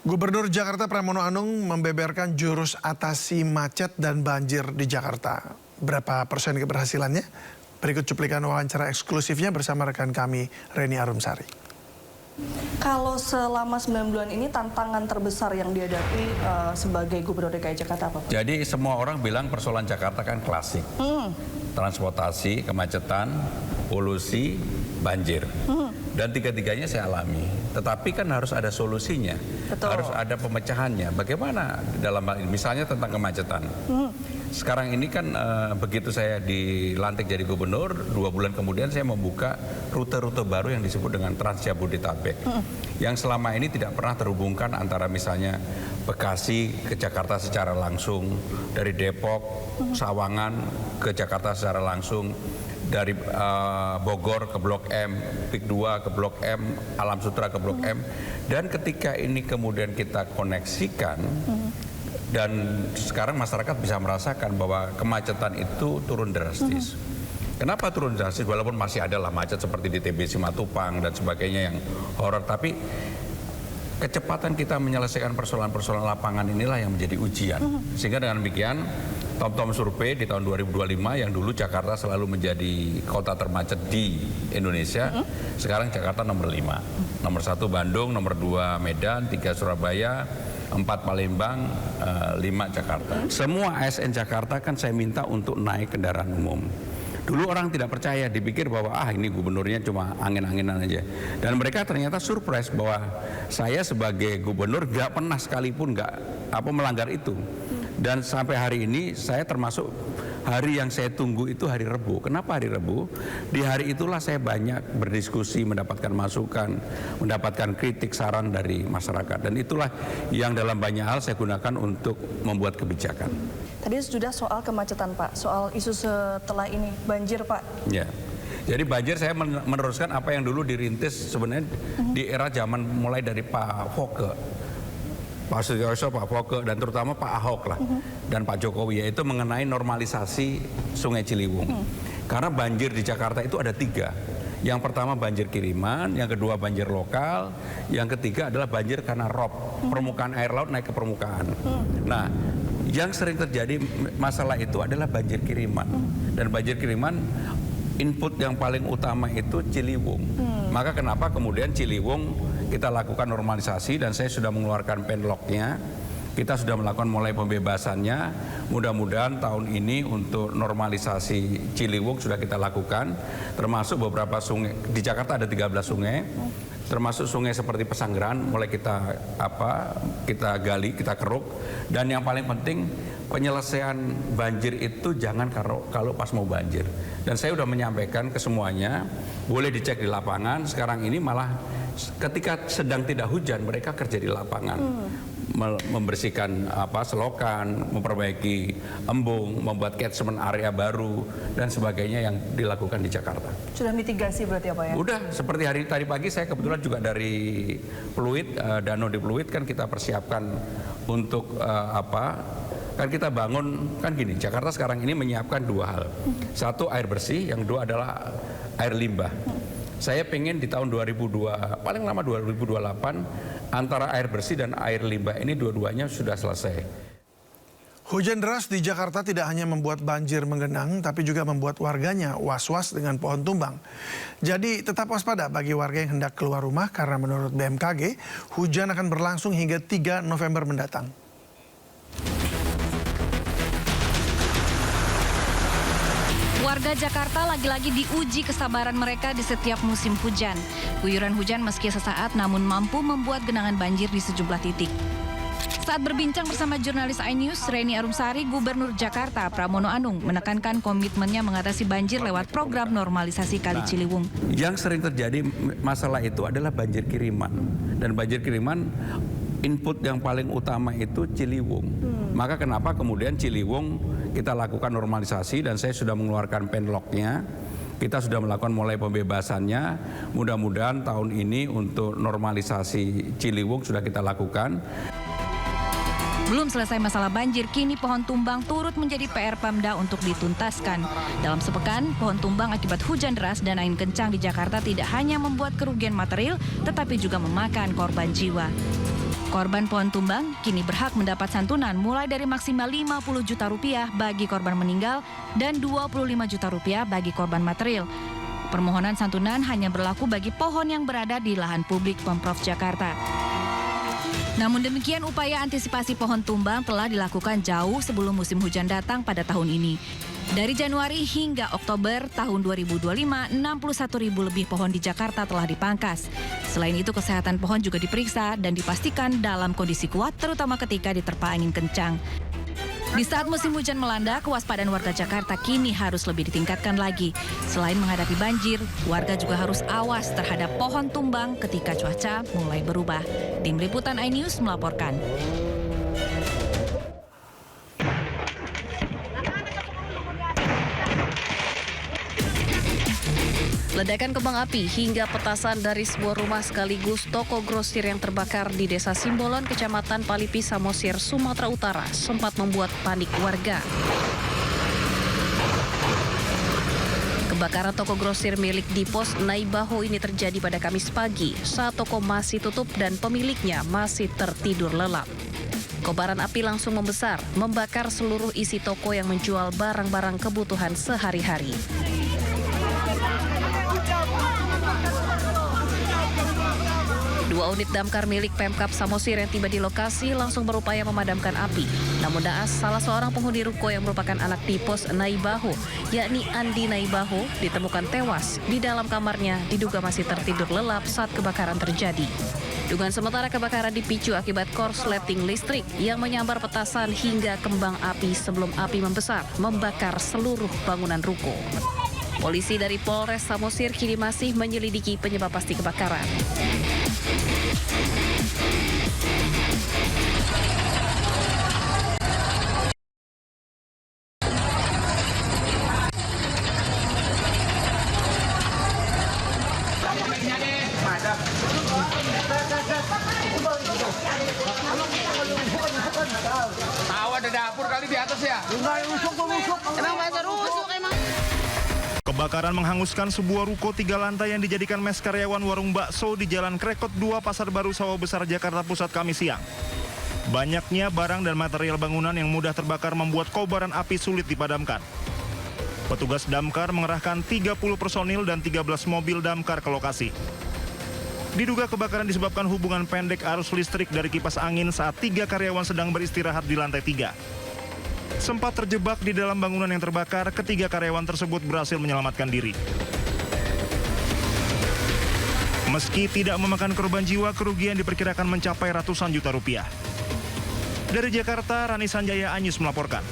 Gubernur Jakarta Pramono Anung membeberkan jurus atasi macet dan banjir di Jakarta. Berapa persen keberhasilannya? Berikut cuplikan wawancara eksklusifnya bersama rekan kami, Reni Arumsari. Kalau selama 9 bulan ini tantangan terbesar yang dihadapi sebagai Gubernur DKI Jakarta apa? Jadi semua orang bilang persoalan Jakarta kan klasik. Transportasi, kemacetan, polusi, banjir. Dan tiga-tiganya saya alami. Tetapi kan harus ada solusinya. Betul. Harus ada pemecahannya. Bagaimana dalam hal ini? Misalnya tentang kemacetan. Sekarang ini kan begitu saya dilantik jadi gubernur, 2 bulan kemudian saya membuka rute-rute baru yang disebut dengan Trans Jabodetabek. Yang selama ini tidak pernah terhubungkan antara misalnya Bekasi ke Jakarta secara langsung, dari Depok, Sawangan ke Jakarta secara langsung, dari Bogor ke Blok M, PIK 2 ke Blok M, Alam Sutra ke Blok M. Dan ketika ini kemudian kita koneksikan, dan sekarang masyarakat bisa merasakan bahwa kemacetan itu turun drastis. Kenapa turun drastis? Walaupun masih ada lah macet seperti di TBC Matupang dan sebagainya yang horor, tapi kecepatan kita menyelesaikan persoalan-persoalan lapangan inilah yang menjadi ujian. Sehingga dengan demikian, TomTom survei di tahun 2025 yang dulu Jakarta selalu menjadi kota termacet di Indonesia, sekarang Jakarta nomor 5. Nomor 1 Bandung, nomor 2 Medan, 3 Surabaya, 4 Palembang, 5 Jakarta. Semua ASN Jakarta kan saya minta untuk naik kendaraan umum. Dulu orang tidak percaya, dipikir bahwa ini gubernurnya cuma angin-anginan aja. Dan mereka ternyata surprise bahwa saya sebagai gubernur gak pernah sekalipun melanggar itu. Dan sampai hari ini saya termasuk hari yang saya tunggu itu hari Rabu. Kenapa hari Rabu? Di hari itulah saya banyak berdiskusi, mendapatkan masukan, mendapatkan kritik, saran dari masyarakat. Dan itulah yang dalam banyak hal saya gunakan untuk membuat kebijakan. Tadi sudah soal kemacetan Pak, soal isu setelah ini banjir Pak. Ya. Jadi banjir saya meneruskan apa yang dulu dirintis sebenarnya di era zaman mulai dari Pak Foke. Pak Sutioso, Pak Foke, dan terutama Pak Ahok lah, dan Pak Jokowi, yaitu mengenai normalisasi Sungai Ciliwung. Karena banjir di Jakarta itu ada 3. Yang pertama banjir kiriman, yang kedua banjir lokal, yang ketiga adalah banjir karena rob, permukaan air laut naik ke permukaan. Nah, yang sering terjadi masalah itu adalah banjir kiriman. Dan banjir kiriman, input yang paling utama itu Ciliwung. Maka kenapa kemudian Ciliwung kita lakukan normalisasi, dan saya sudah mengeluarkan penloknya. Kita sudah melakukan mulai pembebasannya. Mudah-mudahan tahun ini untuk normalisasi Ciliwung sudah kita lakukan, termasuk beberapa sungai. Di Jakarta ada 13 sungai, termasuk sungai seperti Pesanggerahan mulai kita gali, kita keruk. Dan yang paling penting, penyelesaian banjir itu jangan kalau pas mau banjir. Dan saya sudah menyampaikan ke semuanya, boleh dicek di lapangan. Sekarang ini malah ketika sedang tidak hujan, mereka kerja di lapangan, membersihkan selokan, memperbaiki embung, membuat catchment area baru dan sebagainya yang dilakukan di Jakarta. Sudah mitigasi berarti apa ya? Udah, seperti tadi pagi saya kebetulan juga dari Pluit, danau di Pluit kan kita persiapkan untuk kan kita bangun, kan gini, Jakarta sekarang ini menyiapkan 2 hal. Satu, air bersih, yang kedua adalah air limbah. Saya pengen di tahun 2002, paling lama 2028, antara air bersih dan air limbah ini dua-duanya sudah selesai. Hujan deras di Jakarta tidak hanya membuat banjir menggenang, tapi juga membuat warganya was-was dengan pohon tumbang. Jadi tetap waspada bagi warga yang hendak keluar rumah, karena menurut BMKG, hujan akan berlangsung hingga 3 November mendatang. Warga Jakarta lagi-lagi diuji kesabaran mereka di setiap musim hujan. Guyuran hujan meski sesaat namun mampu membuat genangan banjir di sejumlah titik. Saat berbincang bersama jurnalis iNews, Reni Arumsari, Gubernur Jakarta Pramono Anung menekankan komitmennya mengatasi banjir lewat program normalisasi Kali Ciliwung. Yang sering terjadi masalah itu adalah banjir kiriman. Dan banjir kiriman, input yang paling utama itu Ciliwung. Maka kenapa kemudian Ciliwung kita lakukan normalisasi, dan saya sudah mengeluarkan penloknya. Kita sudah melakukan mulai pembebasannya. Mudah-mudahan tahun ini untuk normalisasi Ciliwung sudah kita lakukan. Belum selesai masalah banjir, kini pohon tumbang turut menjadi PR Pemda untuk dituntaskan. Dalam sepekan, pohon tumbang akibat hujan deras dan angin kencang di Jakarta tidak hanya membuat kerugian material, tetapi juga memakan korban jiwa. Korban pohon tumbang kini berhak mendapat santunan mulai dari maksimal 50 juta rupiah bagi korban meninggal dan 25 juta rupiah bagi korban material. Permohonan santunan hanya berlaku bagi pohon yang berada di lahan publik Pemprov Jakarta. Namun demikian, upaya antisipasi pohon tumbang telah dilakukan jauh sebelum musim hujan datang pada tahun ini. Dari Januari hingga Oktober tahun 2025, 61.000 lebih pohon di Jakarta telah dipangkas. Selain itu, kesehatan pohon juga diperiksa dan dipastikan dalam kondisi kuat, terutama ketika diterpa angin kencang. Di saat musim hujan melanda, kewaspadaan warga Jakarta kini harus lebih ditingkatkan lagi. Selain menghadapi banjir, warga juga harus awas terhadap pohon tumbang ketika cuaca mulai berubah. Tim Liputan iNews melaporkan. Ledakan kembang api hingga petasan dari sebuah rumah sekaligus toko grosir yang terbakar di Desa Simbolon, Kecamatan Palipi, Samosir, Sumatera Utara sempat membuat panik warga. Kebakaran toko grosir milik Dipos Naibaho ini terjadi pada Kamis pagi saat toko masih tutup dan pemiliknya masih tertidur lelap. Kobaran api langsung membesar, membakar seluruh isi toko yang menjual barang-barang kebutuhan sehari-hari. Dua unit damkar milik Pemkab Samosir yang tiba di lokasi langsung berupaya memadamkan api. Namun naas, salah seorang penghuni ruko yang merupakan anak Dipos Naibaho, yakni Andi Naibaho, ditemukan tewas di dalam kamarnya, diduga masih tertidur lelap saat kebakaran terjadi. Dugaan sementara kebakaran dipicu akibat korsleting listrik yang menyambar petasan hingga kembang api sebelum api membesar, membakar seluruh bangunan ruko. Polisi dari Polres Samosir kini masih menyelidiki penyebab pasti kebakaran. Tahu ada dapur kali di atas ya? Emang bahasa rusuk emang. Kebakaran menghanguskan sebuah ruko 3 lantai yang dijadikan mes karyawan warung bakso di Jalan Krekot 2, Pasar Baru, Sawah Besar, Jakarta Pusat, Kamis siang. Banyaknya barang dan material bangunan yang mudah terbakar membuat kobaran api sulit dipadamkan. Petugas damkar mengerahkan 30 personil dan 13 mobil damkar ke lokasi. Diduga kebakaran disebabkan hubungan pendek arus listrik dari kipas angin saat 3 karyawan sedang beristirahat di lantai 3. Sempat terjebak di dalam bangunan yang terbakar, ketiga karyawan tersebut berhasil menyelamatkan diri. Meski tidak memakan korban jiwa, kerugian diperkirakan mencapai ratusan juta rupiah. Dari Jakarta, Rani Sanjaya, iNews melaporkan.